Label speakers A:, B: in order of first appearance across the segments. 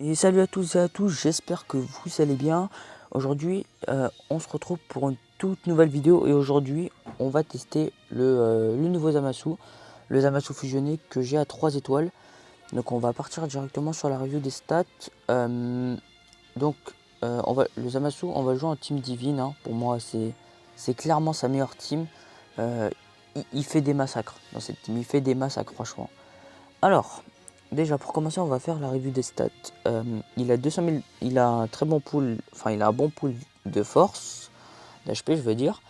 A: Et salut à tous et à tous, j'espère que vous allez bien. Aujourd'hui, on se retrouve pour une toute nouvelle vidéo et aujourd'hui, on va tester le nouveau Zamasu, le Zamasu fusionné que j'ai à 3 étoiles. Donc on va partir directement sur la review des stats. Donc le Zamasu, on va jouer en team divine, hein. Pour moi, c'est clairement sa meilleure team. Euh, il fait des massacres dans cette team, il fait des massacres franchement. Alors, déjà pour commencer, on va faire la review des stats. Il a 200 000, il a un très bon pool, enfin il a un bon pool de force, d'HP je veux dire.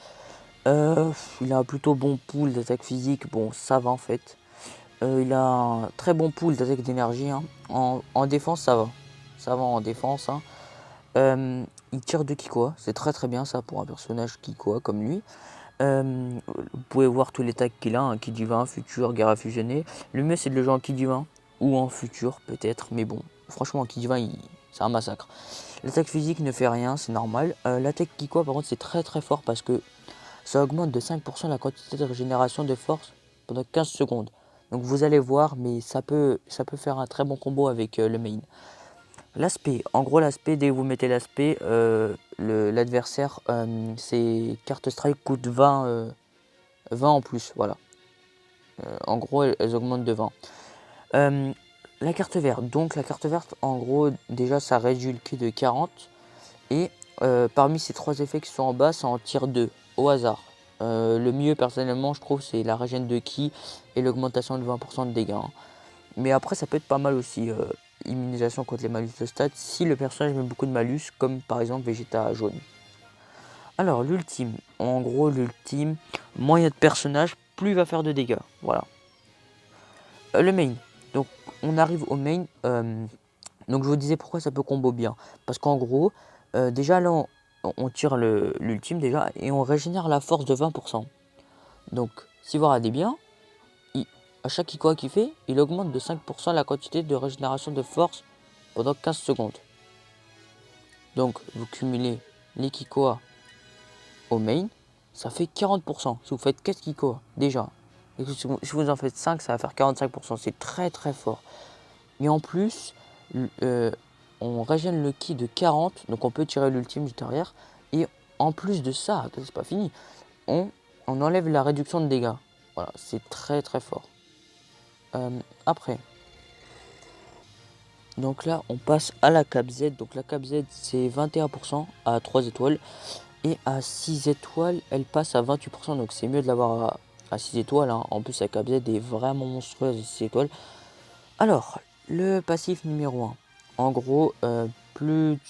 A: Il a un plutôt bon pool d'attaque physique, bon ça va en fait. Il a un très bon pool d'attaque d'énergie, hein. En défense ça va en défense, hein. Il tire de Kikoa, c'est très très bien ça pour un personnage Kikoa comme lui. Vous pouvez voir tous les tags qu'il a, hein, Ki divin, futur, guerre fusionné. Le mieux c'est de le jouer en Ki divin ou en futur peut-être, mais bon, franchement en Ki divin c'est un massacre. L'attaque physique ne fait rien, c'est normal. L'attaque Kikoa par contre c'est très très fort parce que ça augmente de 5% la quantité de régénération de force pendant 15 secondes. Donc vous allez voir, mais ça peut faire un très bon combo avec le main. L'aspect, en gros l'aspect, dès que vous mettez l'aspect, l'adversaire, ses cartes strike coûtent 20 en plus, voilà. En gros, elles augmentent de 20. La carte verte, donc la carte verte, en gros, déjà ça réduit le ki de 40. Et parmi ces trois effets qui sont en bas, ça en tire 2 au hasard. Le mieux personnellement, je trouve, c'est la régène de ki et l'augmentation de 20% de dégâts, hein. Mais après, ça peut être pas mal aussi, immunisation contre les malus de stats, si le personnage met beaucoup de malus, comme par exemple Vegeta jaune. Alors, l'ultime. En gros, l'ultime, moins il y a de personnages, plus il va faire de dégâts. Voilà. Le main. Donc, on arrive au main. Donc, je vous disais pourquoi ça peut combo bien. Parce qu'en gros, déjà là, on tire l'ultime déjà et on régénère la force de 20%. Donc, si vous regardez bien, à chaque Kikoa qu'il fait, il augmente de 5% la quantité de régénération de force pendant 15 secondes. Donc, vous cumulez les Kikoa au main, ça fait 40%. Si vous faites 4 Kikoa, déjà. Et si vous en faites 5, ça va faire 45%. C'est très très fort. Et en plus, on régène le ki de 40, donc on peut tirer l'ultime juste derrière. Et en plus de ça, c'est pas fini, on enlève la réduction de dégâts. Voilà, c'est très très fort. Après, donc là, on passe à la cap Z. Donc la cap Z, c'est 21% à 3 étoiles. Et à 6 étoiles, elle passe à 28%. Donc c'est mieux de l'avoir à 6 étoiles, hein. En plus, la cap Z est vraiment monstrueuse à 6 étoiles. Alors, le passif numéro 1. En gros, plus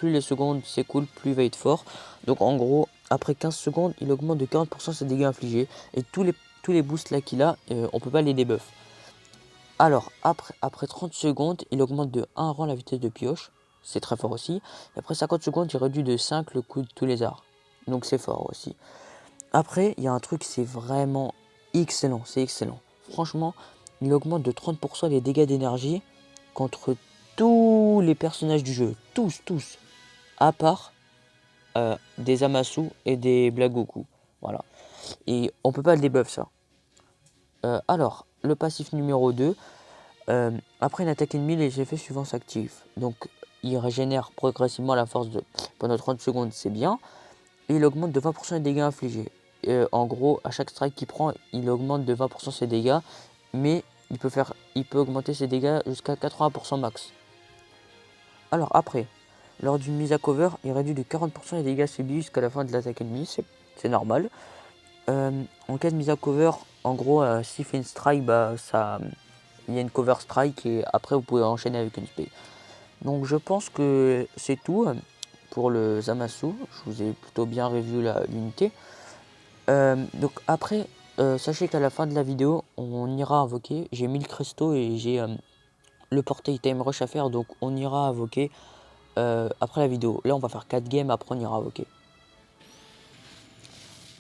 A: les secondes s'écoulent, plus il va être fort. Donc en gros, après 15 secondes, il augmente de 40% ses dégâts infligés. Et tous les boosts là qu'il a, on peut pas les debuff. Alors, après 30 secondes, il augmente de 1 rang la vitesse de pioche. C'est très fort aussi. Et après 50 secondes, il réduit de 5 le coût de tous les arts. Donc c'est fort aussi. Après, il y a un truc, c'est vraiment excellent. C'est excellent. Franchement, il augmente de 30% les dégâts d'énergie contre tous les personnages du jeu. Tous, tous. À part des Amasu et des Blagoku. Voilà. Et on peut pas le debuff ça. Alors, le passif numéro 2. Après une attaque ennemie, les effets suivants s'activent. Donc, il régénère progressivement la force pendant 30 secondes, c'est bien. Et il augmente de 20% les dégâts infligés. En gros, à chaque strike qu'il prend, il augmente de 20% ses dégâts. Mais il peut augmenter ses dégâts jusqu'à 80% max. Alors après, lors d'une mise à cover, il réduit de 40% les dégâts subis jusqu'à la fin de l'attaque ennemie. C'est normal. En cas de mise à cover, en gros, s'il fait une strike, il y a une cover strike et après vous pouvez enchaîner avec une spé. Donc je pense que c'est tout pour le Zamasu. Je vous ai plutôt bien revu l'unité. Donc après, sachez qu'à la fin de la vidéo, on ira invoquer. J'ai 1000 cristaux et j'ai le portail time rush à faire. Donc on ira invoquer après la vidéo. Là on va faire 4 games, après on ira invoquer.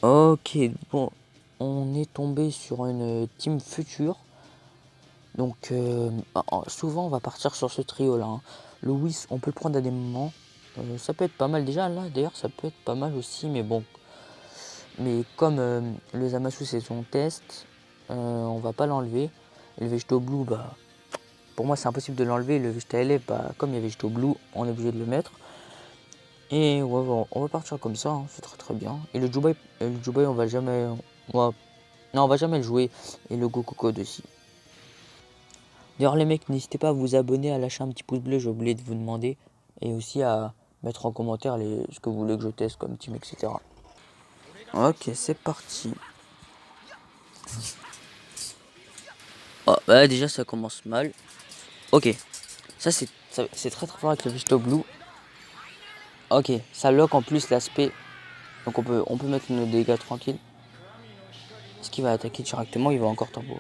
A: Ok, bon, on est tombé sur une team future. Donc souvent on va partir sur ce trio là, hein. Le Whis on peut le prendre à des moments. Ça peut être pas mal déjà là, d'ailleurs ça peut être pas mal aussi, mais bon. Mais comme le Zamasu c'est son test, on va pas l'enlever. Et le Vegeto Blue, bah pour moi, c'est impossible de l'enlever. Le Vegeta LF, bah, comme il y avait Vegeta Blue, on est obligé de le mettre. Et ouais, on va partir comme ça, hein, c'est très très bien. Et le Jubai, on va jamais, non, on va jamais le jouer. Et le Goku Code aussi. D'ailleurs, les mecs, n'hésitez pas à vous abonner, à lâcher un petit pouce bleu, j'ai oublié de vous demander. Et aussi à mettre en commentaire ce que vous voulez que je teste comme team, etc. Ok, c'est parti. Oh, bah déjà, ça commence mal. Ok, ça c'est très très fort avec le Vegeta Blue. Ok, ça lock en plus l'aspect. Donc on peut mettre nos dégâts tranquilles. Est-ce qu'il va attaquer directement? Il va encore turbo.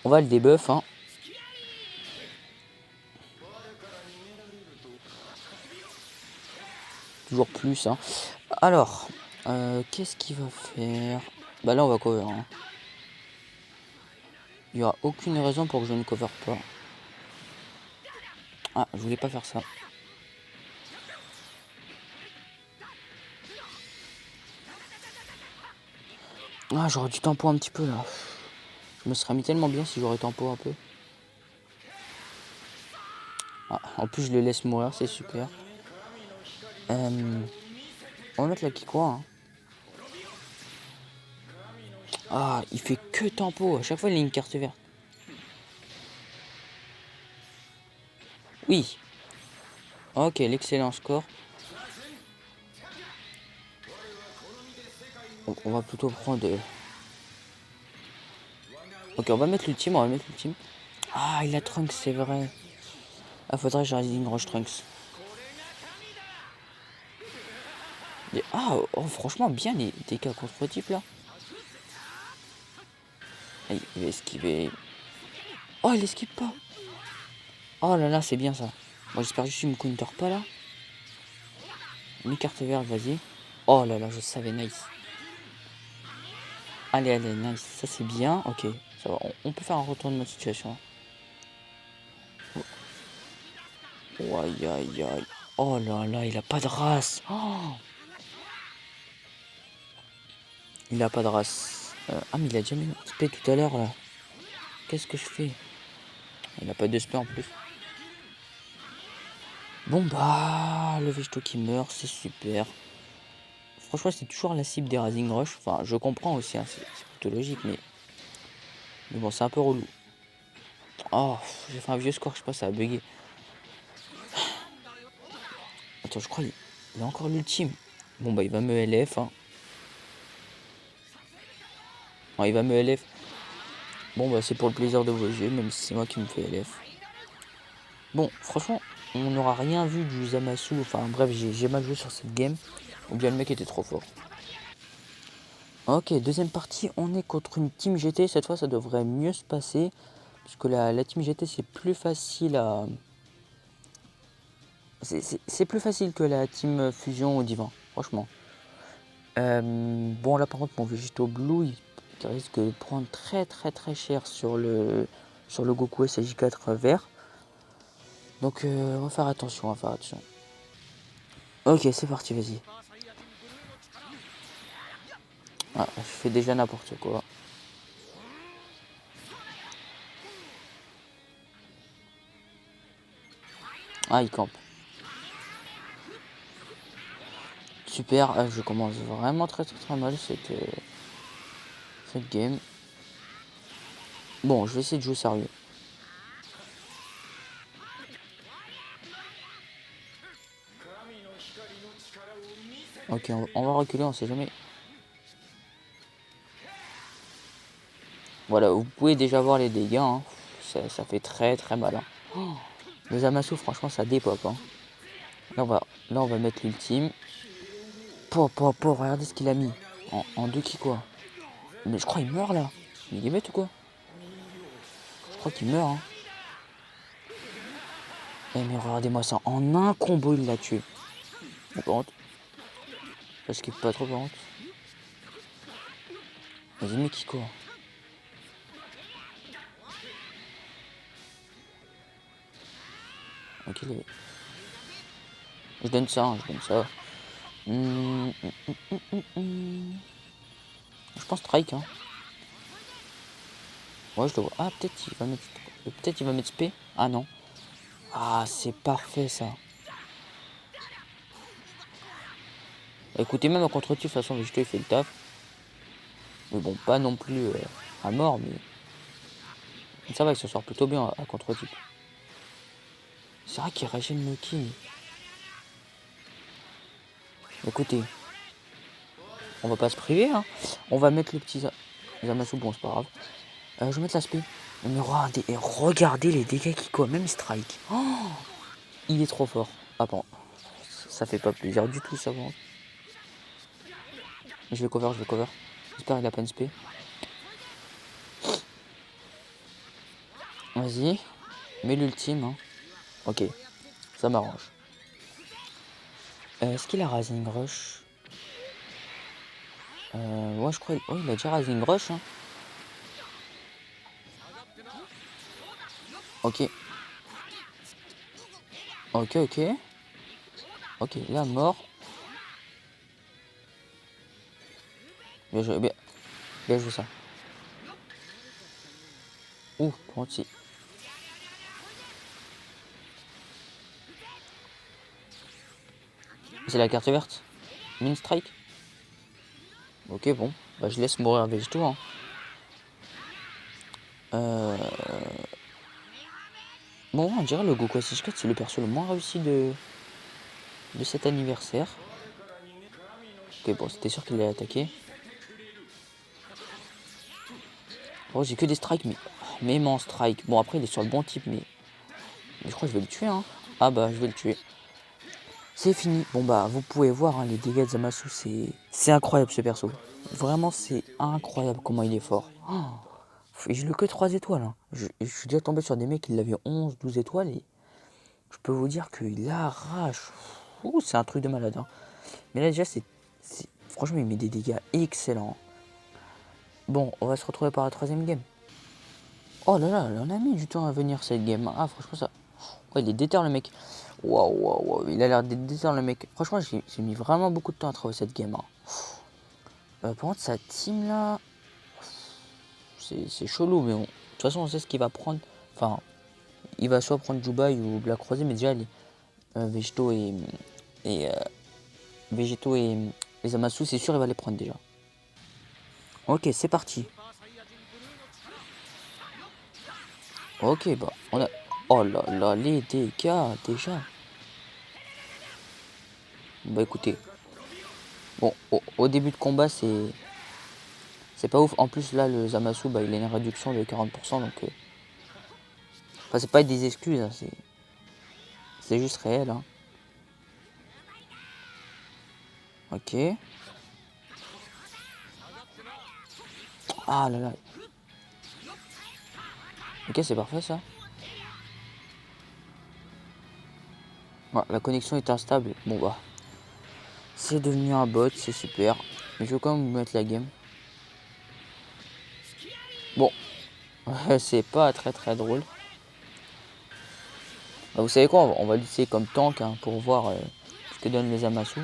A: On va le debuff, hein. Toujours plus, hein. Alors, qu'est-ce qu'il va faire? Bah là, on va cover, hein. Il n'y aura aucune raison pour que je ne cover pas. Ah, je voulais pas faire ça. Ah, j'aurais du tempo un petit peu, là. Je me serais mis tellement bien si j'aurais tempo un peu. Ah, en plus, je le laisse mourir, c'est super. On va mettre la Kikwa, hein. Ah, il fait que tempo. À chaque fois, il a une carte verte. Oui. Ok, l'excellent score. On va plutôt prendre... Ok, on va mettre l'ultime, Ah, il a Trunks, c'est vrai. Ah, faudrait que j'arrête une Rush Trunks. Ah, oh, franchement, bien les dégâts contre type là. Ah, il va esquiver. Oh, il esquive pas. Oh là là, c'est bien ça. Bon, j'espère juste qu'il me counter pas là. Une carte verte, vas-y. Oh là là, je savais, nice. Allez, allez, nice. Ça, c'est bien. Ok, ça va. On peut faire un retournement de situation. Oh, aïe, aïe, aïe. Oh là là, il a pas de race. Oh, il a pas de race. Ah, mais il a déjà mis une spé tout à l'heure là. Qu'est-ce que je fais? Il a pas de spé en plus. Bon bah, le Vegeta qui meurt, c'est super. Franchement, c'est toujours la cible des Rising Rush. Enfin, je comprends aussi, hein, c'est plutôt logique, mais bon, c'est un peu relou. Oh, j'ai fait un vieux score, je sais pas, ça a bugué. Attends, je crois il a encore l'ultime. Bon bah, il va me LF, hein. Non, il va me LF. Bon bah, c'est pour le plaisir de vos yeux, même si c'est moi qui me fais LF. Bon, franchement, on n'aura rien vu du Zamasu. Enfin, bref, j'ai mal joué sur cette game. Ou bien le mec était trop fort. Ok, deuxième partie, on est contre une team GT. Cette fois, ça devrait mieux se passer. Puisque la team GT, c'est plus facile à... C'est plus facile que la team Fusion ou Divan, franchement. Bon, là, par contre, mon Vegito Blue, il risque de prendre très très très cher sur le Goku SJ4 vert. Donc, on va faire attention, on va faire attention. Ok, c'est parti, vas-y. Ah, je fais déjà n'importe quoi. Ah, il campe. Super, je commence vraiment très très très mal cette game. Bon, je vais essayer de jouer sérieux. Ok, on va reculer, on sait jamais. Voilà, vous pouvez déjà voir les dégâts, hein. Ça fait très très mal, hein. Oh, le Zamasu, franchement, ça dépop, hein. Là, on va mettre l'ultime. Regardez ce qu'il a mis. En deux qui quoi. Mais je crois qu'il meurt là. Il est bête ou quoi? Je crois qu'il meurt, hein. Eh mais regardez-moi ça. En un combo, il l'a tué. Bon, par contre, parce qu'il peut pas trop par contre. Vas-y, mais qui quoi? Ok, je donne ça, hein, je donne ça. Je pense strike, hein. Ouais, je le vois. Ah, peut-être il va mettre spé. Ah non. Ah, c'est parfait ça. Bah, écoutez, même en contre-type, de toute façon, Végéto il fait le taf. Mais bon, pas non plus à mort, mais ça va, il s'en sort plutôt bien à contre-type. C'est vrai qu'il régène le kill. Écoutez, on va pas se priver, hein. On va mettre le petit Zamasu, bon, c'est pas grave. Je vais mettre l'aspect. Mais regardez les dégâts qu'il coûte, même strike. Oh, il est trop fort. Ah bon, ça fait pas plaisir du tout, ça va. Je vais cover, J'espère qu'il a pas une spé. Vas-y, mets l'ultime. Hein. Ok, ça m'arrange. Est-ce qu'il a Rising Rush? Ouais, je crois. Oh, il a déjà Rising Rush. Hein. Ok. Ok, ok. Ok, là, mort. Bien joué, bien joué ça. Ouh, petit. C'est la carte verte. Min strike. Ok, bon. Bah, je laisse mourir Végéto. Hein. Bon, on dirait le Goku Assist 4, c'est le perso le moins réussi de cet anniversaire. Ok, bon, c'était sûr qu'il allait attaquer. Oh, j'ai que des strikes, mais mon strike. Bon, après, il est sur le bon type, mais je crois que je vais le tuer. Hein. Ah bah, je vais le tuer. C'est fini. Bon bah, vous pouvez voir hein, les dégâts de Zamasu, c'est incroyable ce perso. Vraiment, c'est incroyable comment il est fort. Oh, et je le que 3 étoiles. Hein. Je suis déjà tombé sur des mecs qui l'avaient 11, 12 étoiles et je peux vous dire qu'il arrache. C'est un truc de malade. Hein. Mais là, déjà, franchement, il met des dégâts excellents. Bon, on va se retrouver par la troisième game. Oh là là, on a mis du temps à venir cette game. Ah, franchement, ça. Ouais, il est déter le mec. Waouh, il a l'air d'être déter le mec. Franchement, j'ai mis vraiment beaucoup de temps à trouver cette game. Hein. Par contre, sa team là, c'est chelou, mais bon. De toute façon, on sait ce qu'il va prendre. Enfin, il va soit prendre Jubai ou Black Rosé, mais déjà, les Végéto et, Végéto et Zamasu, c'est sûr, il va les prendre déjà. Ok, c'est parti. Ok, bah, on a. Oh là là, les dégâts déjà. Bah écoutez. Bon, au début de combat, c'est pas ouf. En plus, là, le Zamasu, bah, il a une réduction de 40%. Donc, enfin, c'est pas des excuses. Hein, c'est juste réel. Hein. Ok. Ah là là. Ok, c'est parfait ça. Ouais, la connexion est instable. Bon, bah. C'est devenu un bot, c'est super. Mais je vais quand même vous mettre la game. Bon. C'est pas très très drôle. Bah, vous savez quoi, on va l'utiliser comme tank hein, pour voir ce que donnent les Zamasu.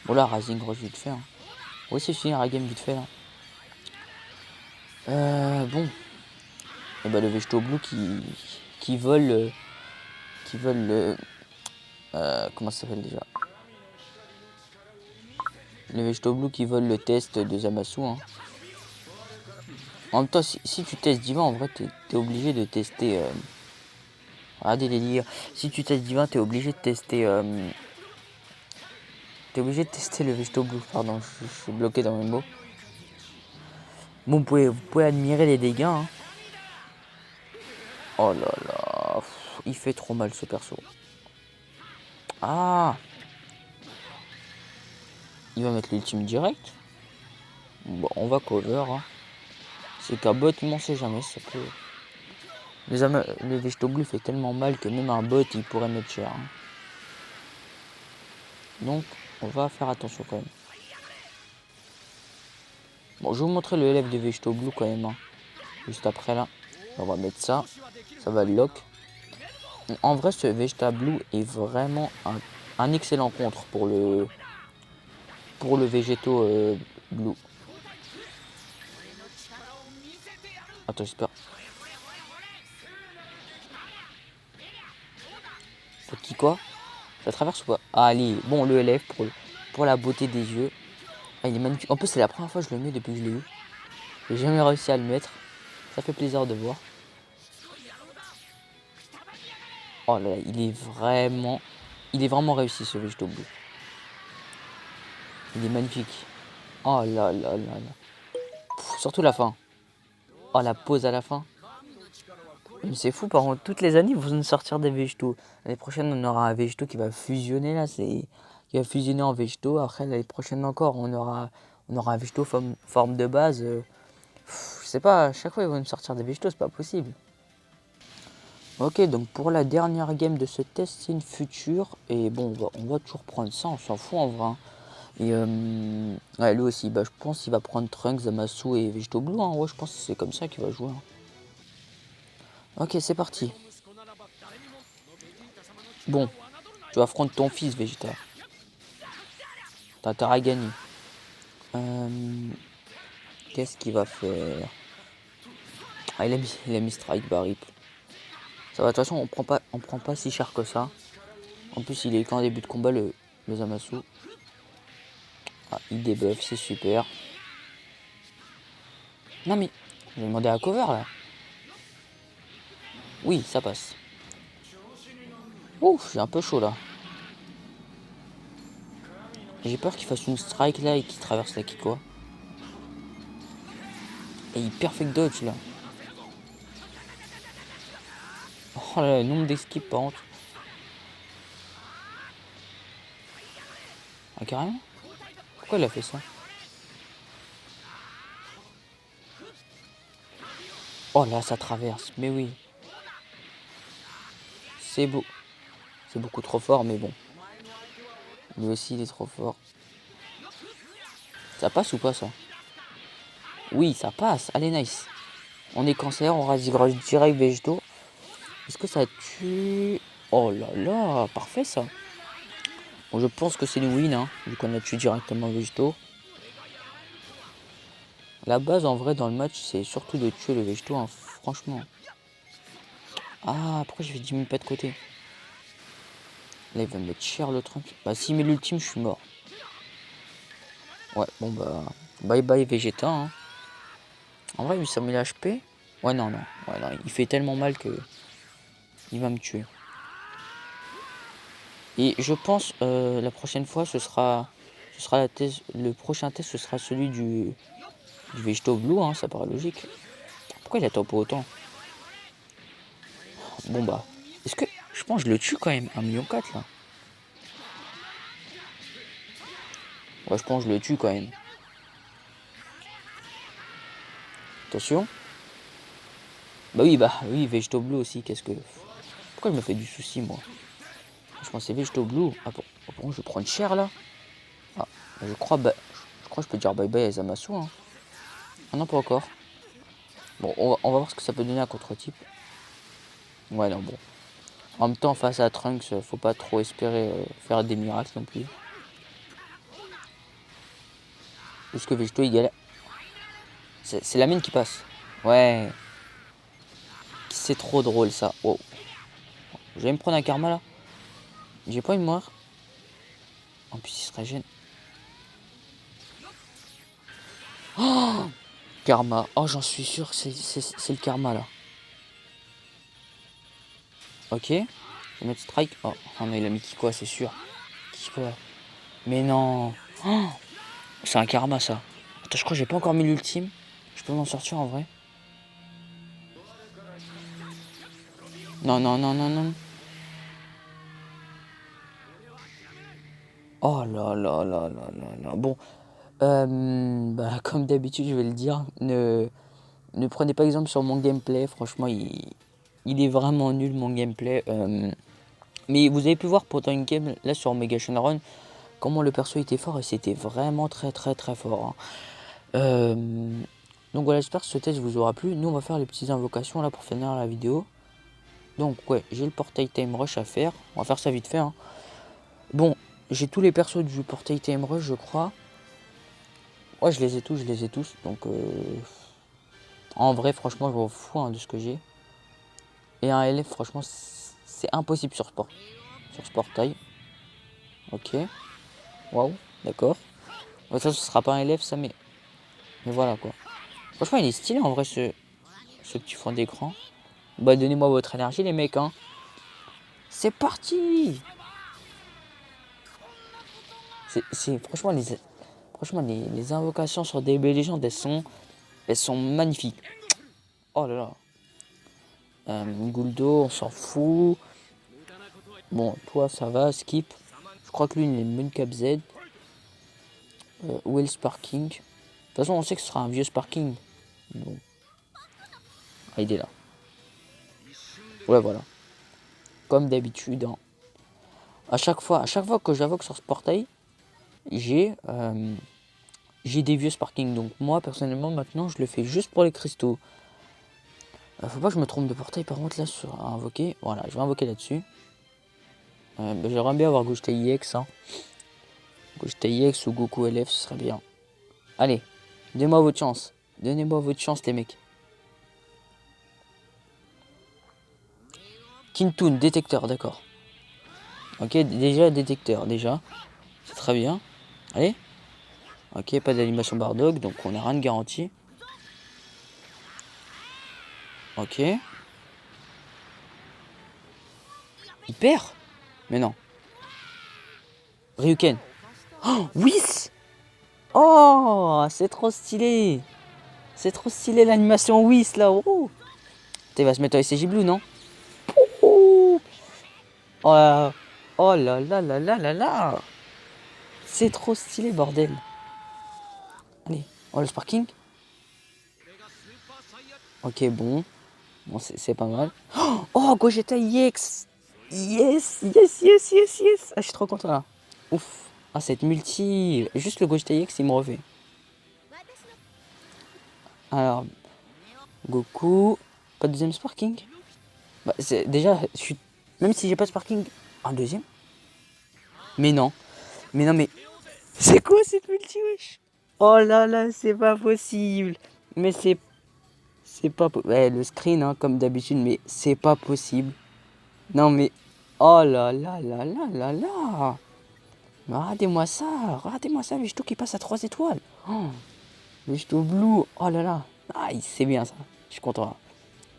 A: Bon là, Rising Rush vite fait. Hein. On va essayer de finir la game vite fait là. Bon. Et bah le Végéto Blue qui vole. Qui vole le. Comment ça s'appelle déjà? Le Végéto Blue qui vole le test de Zamasu. Hein. En même temps, si tu testes Divin, en vrai, t'es obligé de tester. Regardez les délires. Si tu testes Divin, t'es obligé de tester. T'es obligé de tester le Végéto Blue. Pardon, je suis bloqué dans mes mots. Bon, vous pouvez admirer les dégâts. Hein. Oh là là. Il fait trop mal ce perso. Ah! Il va mettre l'ultime direct. Bon, on va cover. Hein. C'est qu'un bot, mais on sait jamais. Ça peut. Le Végéto Blue fait tellement mal que même un bot, il pourrait mettre cher. Hein. Donc, on va faire attention quand même. Bon, je vais vous montrer le LF de Végéto Blue quand même. Hein. Juste après là. On va mettre ça. Ça va le lock. En vrai, ce Vegeta Blue est vraiment un excellent contre pour le Végéto Blue. Attends, j'espère. Ça qui quoi? Ça traverse ou pas? Ah, allez, bon, le LF pour la beauté des yeux. Ah, il est magnifique. En plus, c'est la première fois que je le mets depuis que je l'ai eu. J'ai jamais réussi à le mettre. Ça fait plaisir de voir. Oh là là, il est vraiment réussi ce Végéto Blue. Il est magnifique. Oh là là là là. Pff, surtout la fin. Oh, la pause à la fin. Mais c'est fou, par contre, toutes les années, ils vont nous sortir des végétaux. L'année prochaine, on aura un végétaux qui va fusionner, là, qui va fusionner en végétaux. Après, l'année prochaine encore, on aura un végétaux forme de base. Je sais pas, à chaque fois, ils vont nous sortir des végétaux, c'est pas possible. Ok, donc pour la dernière game de ce test, c'est une future. Et bon, on va toujours prendre ça, on s'en fout en vrai. Hein. Et ouais, lui aussi, bah, je pense qu'il va prendre Trunks, Zamasu et Végétaux Blue. Hein. Ouais, je pense que c'est comme ça qu'il va jouer. Hein. Ok, c'est parti. Bon, tu affrontes ton fils, Vegeta. T'as intérêt à gagner. Qu'est-ce qu'il va faire? Ah, il a mis Strike Barrip. Ça va, de toute façon, on prend pas si cher que ça. En plus, il est qu'en début de combat, le Zamasu. Ah, il debuff, c'est super. Non mais, j'ai demandé à cover là. Oui, ça passe. Ouf, j'ai un peu chaud là. J'ai peur qu'il fasse une strike là et qu'il traverse la Kikoa. Et il perfect dodge là. Oh là, le nombre d'esquives par contre. Ah carrément? Pourquoi il a fait ça? Oh là, ça traverse. Mais oui. C'est beau. C'est beaucoup trop fort, mais bon. Lui aussi, il est trop fort. Ça passe ou pas ça? Oui, ça passe. Allez, nice. On est cancer, on rase direct végétaux. Est-ce que ça tue? Oh là là, parfait ça. Bon, je pense que c'est une win, hein, vu qu'on a tué directement végétaux. La base, en vrai, dans le match, c'est surtout de tuer le végétaux, hein, franchement. Ah, pourquoi je fais 10 000 pas de côté? Là, il va me mettre cher le truc. Bah, s'il met l'ultime, je suis mort. Ouais, bon, bah, bye bye Vegeta. Hein. En vrai, 800 000 HP. Ouais, non, non. Ouais, non, il fait tellement mal que il va me tuer. Et je pense, la prochaine fois, ce sera le prochain test, ce sera celui du Végétaux Blue, hein, ça paraît logique. Pourquoi il attend pas autant? Bon, bah, est-ce que, je pense que je le tue quand même, 1,4 million là. Ouais, je pense que je le tue quand même. Attention. Bah oui, Végétaux Blue aussi, qu'est-ce que... Pourquoi je me fais du souci, moi? Je pensais Végétaux Blue. Ah bon, je vais prendre cher, là. Ah, je crois que je peux dire bye bye à Zamasu, hein. Ah non, pas encore. Bon, on va voir ce que ça peut donner à contre-type. Ouais, non, bon. En même temps, face à Trunks, faut pas trop espérer faire des miracles non plus. Parce que Végétaux, il galère. C'est la mine qui passe. Ouais. C'est trop drôle, ça. Oh. Je vais me prendre un karma, là. J'ai pas une mort. En plus, il se régène. Oh, karma. Oh, j'en suis sûr que c'est le karma, là. Ok. Je vais mettre strike. Oh, non, il a mis Kikoa, c'est sûr. Kikoa. Mais non. Oh, c'est un karma, ça. Attends, je crois que j'ai pas encore mis l'ultime. Je peux m'en sortir, en vrai. Non, non, non, non, non. Oh là là là là là là. Bon, bah, comme d'habitude, je vais le dire, ne prenez pas exemple sur mon gameplay. Franchement, il est vraiment nul mon gameplay. Mais vous avez pu voir pendant une game là sur Mega Shenron comment le perso était fort et c'était vraiment très très très fort. Hein. Donc voilà, j'espère que ce test vous aura plu. Nous, on va faire les petites invocations là pour finir la vidéo. Donc ouais, j'ai le portail Time Rush à faire. On va faire ça vite fait. Hein. Bon, j'ai tous les persos du portail Time Rush, je crois. Ouais, je les ai tous, je les ai tous. Donc, en vrai, franchement, je m'en fous hein, de ce que j'ai. Et un LF, franchement, c'est impossible sur sport. sur ce portail. Ok. Waouh, d'accord. Bon, ça, ce sera pas un élève, ça, mais voilà, quoi. Franchement, il est stylé, en vrai, ce petit fond d'écran. Bah, donnez-moi votre énergie, les mecs, hein. C'est parti! Franchement, les invocations sur DB Legends, elles sont magnifiques. Oh là là. Guldo, on s'en fout. Bon, toi, ça va, skip. Je crois que lui, il est Mooncap Z. Will Sparking. De toute façon, on sait que ce sera un vieux Sparking. Bon. Ah, il est là. Ouais, voilà. Comme d'habitude, hein. À chaque fois que j'invoque sur ce portail, j'ai des vieux Sparking. Donc moi, personnellement, maintenant, je le fais juste pour les cristaux. Faut pas que je me trompe de portail, par contre, là, sur à invoquer. Voilà, je vais invoquer là-dessus. J'aimerais bien avoir Gogeta EX, hein. Gogeta EX ou Goku LF, ce serait bien. Allez, donnez-moi votre chance. Donnez-moi votre chance, les mecs. Kintoon, détecteur, d'accord. Ok, déjà détecteur, déjà. C'est très bien. Allez. Ok, pas d'animation Bardock, donc on n'a rien de garanti. Ok. Il perd? Mais non. Ryuken. Oh, Whis. Oh, c'est trop stylé. C'est trop stylé l'animation Whis là. Oh. Il va se mettre au SCJ Blue, non? Oh, oh, oh là là là là là là. C'est trop stylé, bordel. Allez. Oh, le Sparking. Ok, bon. Bon, c'est pas mal. Oh, Gogeta EX. Yes, yes, yes, yes, yes. Ah, je suis trop content là. Ouf. Ah, cette multi. Juste le Gogeta EX, il me refait. Alors, Goku. Pas de deuxième Sparking. Bah, déjà, même si j'ai pas de Sparking, un deuxième. Mais non. Mais non, mais. C'est quoi cette multi, wesh? Oh là là, c'est pas possible. Mais c'est pas possible. Ouais, le screen, hein, comme d'habitude, mais c'est pas possible. Non, mais. Oh là là là là là là. Regardez-moi ça. Regardez-moi ça, Vegito qui passe à 3 étoiles. Oh, Vegito Blue. Oh là là. Ah, c'est bien ça. Je suis content.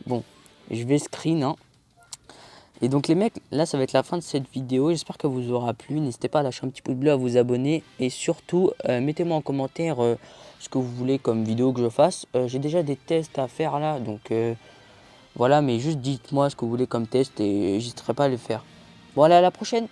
A: Bon, je vais screen, hein. Et donc les mecs, là ça va être la fin de cette vidéo, j'espère que vous aura plu, n'hésitez pas à lâcher un petit pouce bleu, à vous abonner et surtout mettez-moi en commentaire ce que vous voulez comme vidéo que je fasse. J'ai déjà des tests à faire là, donc voilà, mais juste dites-moi ce que vous voulez comme test et j'hésiterai pas à les faire. Bon allez, à la prochaine.